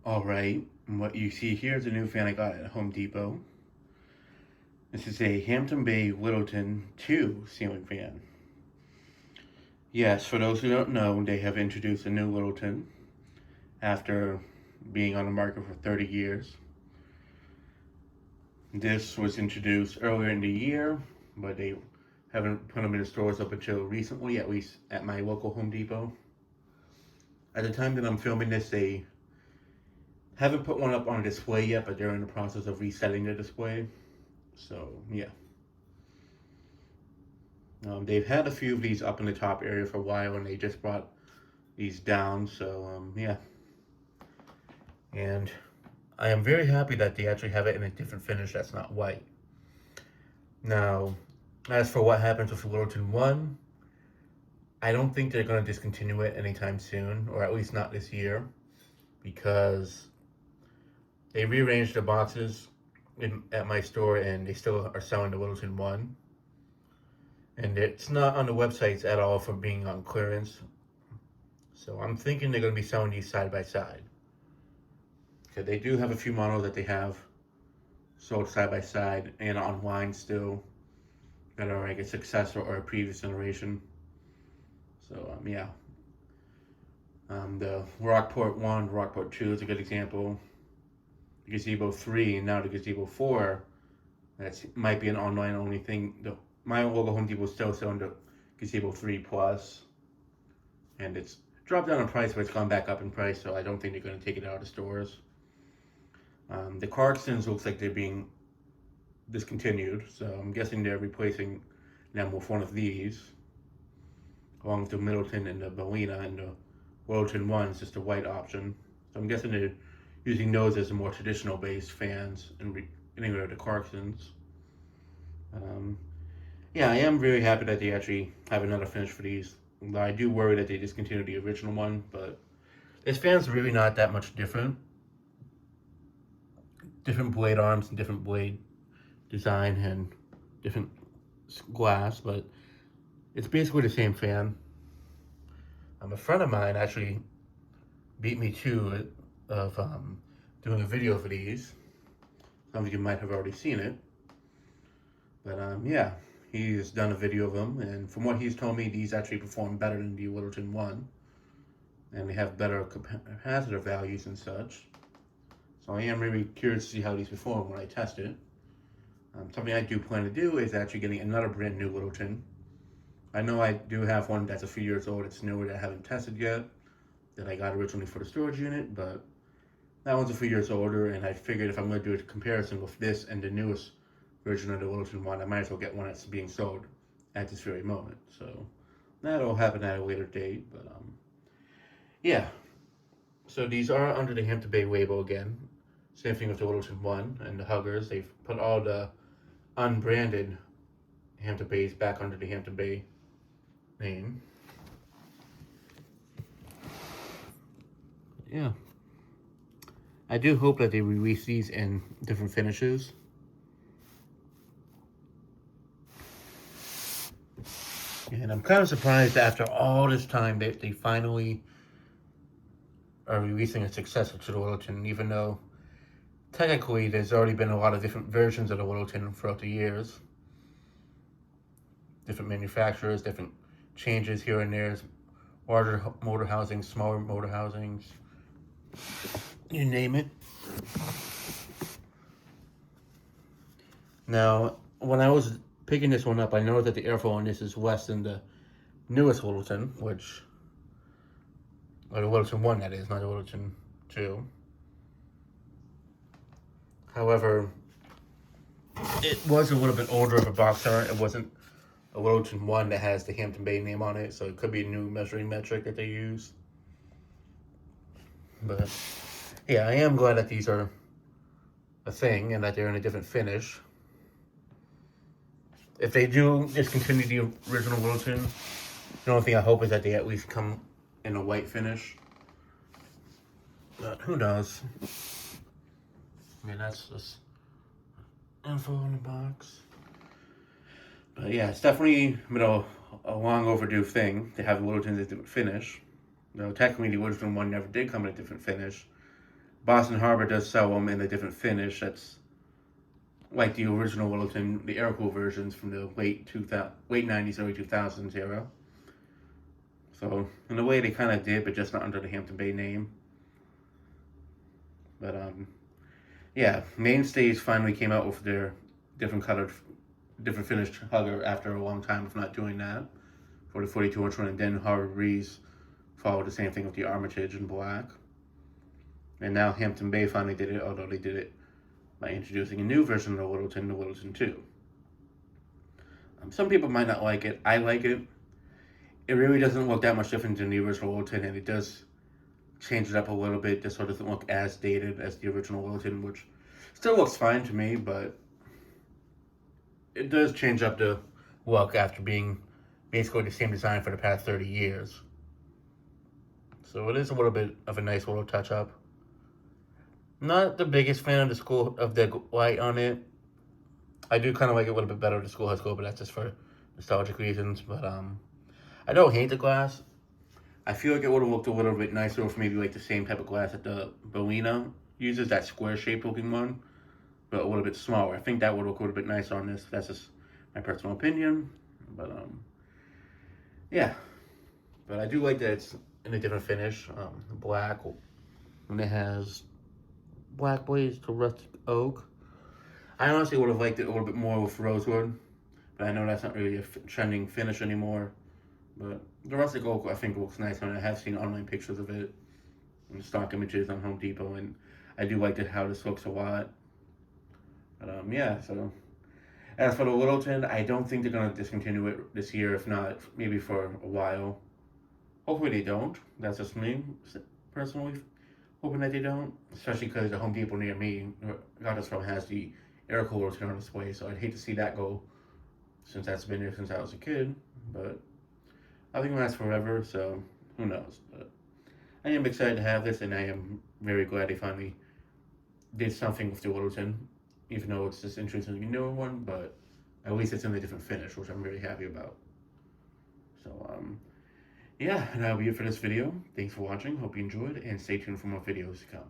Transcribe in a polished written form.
Alright, what you see here is a new fan I got at Home Depot. This is a Hampton Bay Littleton 2 ceiling fan. Yes, for those who don't know, they have introduced a new Littleton after being on the market for 30 years. This was introduced earlier in the year, but they haven't put them in the stores up until recently, at least at my local Home Depot. At the time that I'm filming this, they haven't put one up on a display yet, but they're in the process of resetting the display. So, yeah. They've had a few of these up in the top area for a while, and they just brought these down. So, yeah. And I am very happy that they actually have it in a different finish that's not white. Now, as for what happens with Littleton 1, I don't think they're going to discontinue it anytime soon, or at least not this year, because they rearranged the boxes at my store, and they still are selling the Littleton 1. And it's not on the websites at all for being on clearance. So I'm thinking they're going to be selling these side by side. Okay, they do have a few models that they have sold side by side and online still that are like a successor or a previous generation. So, yeah. The Rockport 1, Rockport 2 is a good example. The Gazebo 3 and now the Gazebo 4, that might be an online only thing. My local Home Depot is still selling the Gazebo 3 Plus, and it's dropped down in price, but it's gone back up in price, so I don't think they're going to take it out of the stores. The Clarksons looks like they're being discontinued, so I'm guessing they're replacing them with one of these, along with the Middleton and the Belina, and the Littleton 1 is just a white option. So I'm guessing they're using those as the more traditional based fans and getting rid of the Clarksons. Yeah, I am very happy that they actually have another finish for these. I do worry that they discontinue the original one, but this fan's really not that much different. Different blade arms and different blade design and different glass, but it's basically the same fan. A friend of mine actually beat me to it of doing a video for these. Some of you might have already seen it, but yeah, he's done a video of them, and from what he's told me, these actually perform better than the Littleton 1, and they have better capacitor values and such. So I am really curious to see how these perform when I test it. Something I do plan to do is actually getting another brand new Littleton. I know I do have one that's a few years old, it's newer, that I haven't tested yet, that I got originally for the storage unit, but that one's a few years older, and I figured if I'm going to do a comparison with this and the newest version of the Littleton 1, I might as well get one that's being sold at this very moment. So that'll happen at a later date, but yeah. So these are under the Hampton Bay label again. Same thing with the Littleton 1 and the Huggers. They've put all the unbranded Hampton Bays back under the Hampton Bay name. Yeah. I do hope that they release these in different finishes. And I'm kind of surprised that after all this time that they finally are releasing a successor to the Littleton, even though technically there's already been a lot of different versions of the Littleton throughout the years. Different manufacturers, different changes here and there, larger motor housings, smaller motor housings, you name it. Now, when I was picking this one up, I know that the airflow on this is less than the newest Littleton, or the Littleton 1 that is, not the Littleton 2. However, it was a little bit older of a box art. It wasn't a Littleton 1 that has the Hampton Bay name on it, so it could be a new measuring metric that they use. But yeah, I am glad that these are a thing and that they're in a different finish. If they do discontinue the original Littleton, the only thing I hope is that they at least come in a white finish. But who knows? I mean, that's just info in the box. But yeah, it's definitely been a long overdue thing to have the Littleton in a different finish. Though technically the Littleton 1 never did come in a different finish. Boston Harbor does sell them in a different finish. That's like the original Littleton, the air-cooled versions from the late 90s, early 2000s era. So in a way, they kind of did, but just not under the Hampton Bay name. But yeah, Mainstays finally came out with their different colored, different finished hugger after a long time of not doing that for the 42-inch one, and then Harbor Breeze followed the same thing with the Armitage in black. And now Hampton Bay finally did it, although they did it by introducing a new version of the Littleton 2. Some people might not like it. I like it. It really doesn't look that much different than the original Littleton, and it does change it up a little bit just so it doesn't look as dated as the original Littleton, which still looks fine to me, but it does change up the look after being basically the same design for the past 30 years. So it is a little bit of a nice little touch-up. Not the biggest fan of the light on it. I do kind of like it a little bit better with the schoolhouse glow, but that's just for nostalgic reasons. But I don't hate the glass. I feel like it would have looked a little bit nicer with maybe like the same type of glass that the Bellina uses, that square-shaped looking one, but a little bit smaller. I think that would look a little bit nicer on this. That's just my personal opinion. But yeah. But I do like that it's in a different finish, black, and it has black blaze to rustic oak. I honestly would have liked it a little bit more with rosewood, but I know that's not really a trending finish anymore. But the rustic oak, I think, looks nice on it. I have seen online pictures of it and stock images on Home Depot, and I do like how this looks a lot. But yeah, so as for the Littleton, I don't think they're going to discontinue it this year. If not, maybe for a while. Hopefully they don't. That's just me, personally, hoping that they don't. Especially because the Home Depot near me, got this from, has the air coolers here on display, so I'd hate to see that go, since that's been there since I was a kid. But I think it lasts forever, so who knows. But I am excited to have this, and I am very glad they finally did something with the Littleton, even though it's just introducing a newer one, but at least it's in a different finish, which I'm very happy about. So, yeah, and that'll be it for this video. Thanks for watching, hope you enjoyed, and stay tuned for more videos to come.